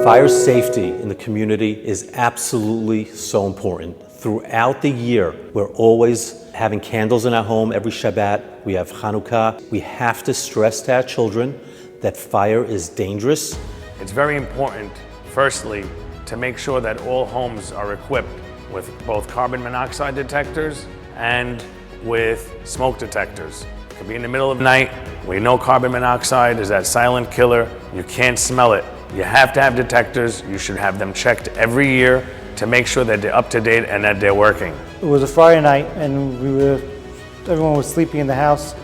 Fire safety in the community is absolutely so important. Throughout the year, we're always having candles in our home every Shabbat. We have Hanukkah. We have to stress to our children that fire is dangerous. It's very important, firstly, to make sure that all homes are equipped with both carbon monoxide detectors and with smoke detectors. It could be in the middle of the night. We know carbon monoxide is that silent killer. You can't smell it. You have to have detectors. You should have them checked every year to make sure that they're up to date and that they're working. It was a Friday night and everyone was sleeping in the house,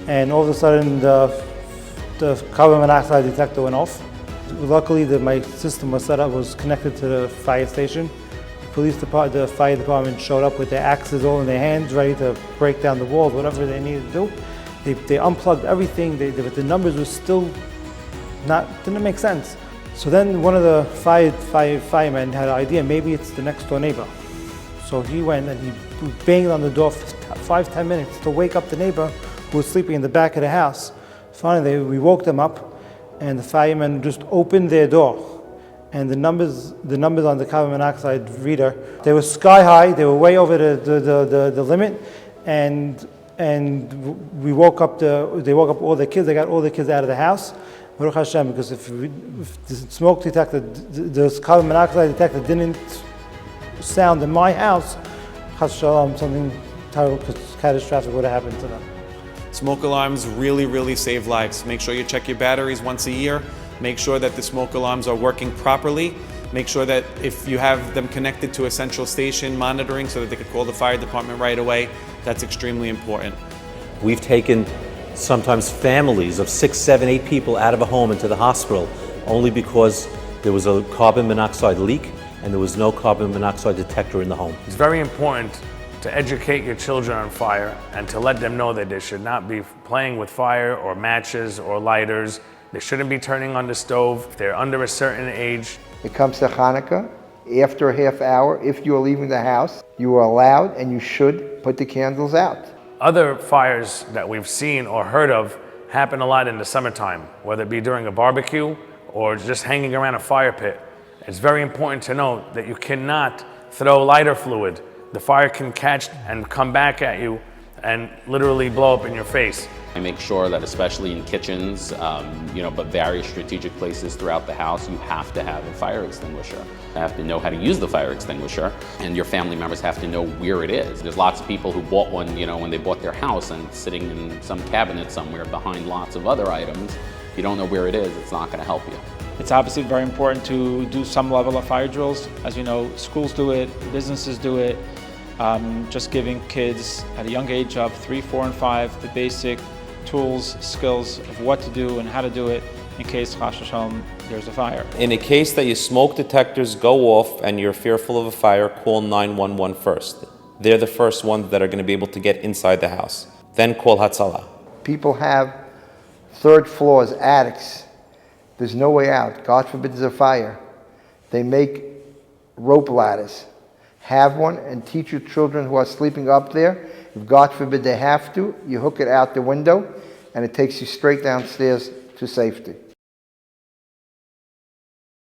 and all of a sudden the carbon monoxide detector went off. Luckily my system was connected to the fire station. The fire department showed up with their axes all in their hands, ready to break down the walls, whatever they needed to do. They unplugged everything, but the numbers were still didn't make sense. So then one of the firemen had an idea, maybe it's the next door neighbor. So he went and he banged on the door for 5-10 minutes to wake up the neighbor who was sleeping in the back of the house. Finally, we woke them up, and the firemen just opened their door. And the numbers on the carbon monoxide reader, they were sky high. They were way over the limit, and they woke up all the kids. They got all the kids out of the house. Baruch Hashem, because if the smoke detector, the carbon monoxide detector didn't sound in my house, Chas Shalom, something terrible, catastrophic would have happened to them. Smoke alarms really save lives. Make sure you check your batteries once a year. Make sure that the smoke alarms are working properly. Make sure that if you have them connected to a central station monitoring so that they could call the fire department right away, that's extremely important. We've taken sometimes families of 6, 7, 8 people out of a home into the hospital only because there was a carbon monoxide leak and there was no carbon monoxide detector in the home. It's very important to educate your children on fire and to let them know that they should not be playing with fire or matches or lighters. They shouldn't be turning on the stove if they're under a certain age. It comes to Hanukkah. After a half hour, if you are leaving the house, you are allowed and you should put the candles out. Other fires that we've seen or heard of happen a lot in the summertime, whether it be during a barbecue or just hanging around a fire pit. It's very important to note that you cannot throw lighter fluid. The fire can catch and come back at you and literally blow up in your face. I make sure that especially in kitchens, but various strategic places throughout the house, you have to have a fire extinguisher. You have to know how to use the fire extinguisher, and your family members have to know where it is. There's lots of people who bought one, when they bought their house, and it's sitting in some cabinet somewhere behind lots of other items. If you don't know where it is, it's not going to help you. It's obviously very important to do some level of fire drills. As you know, schools do it, businesses do it. Just giving kids at a young age of 3, 4, and 5 the basic tools, skills of what to do and how to do it in case, Chas V'Shalom, there's a fire. In a case that your smoke detectors go off and you're fearful of a fire, call 911 first. They're the first ones that are going to be able to get inside the house. Then call Hatzalah. People have third floors, attics. There's no way out. God forbid there's a fire. They make rope ladders. Have one and teach your children who are sleeping up there. If God forbid they have to, you hook it out the window and it takes you straight downstairs to safety.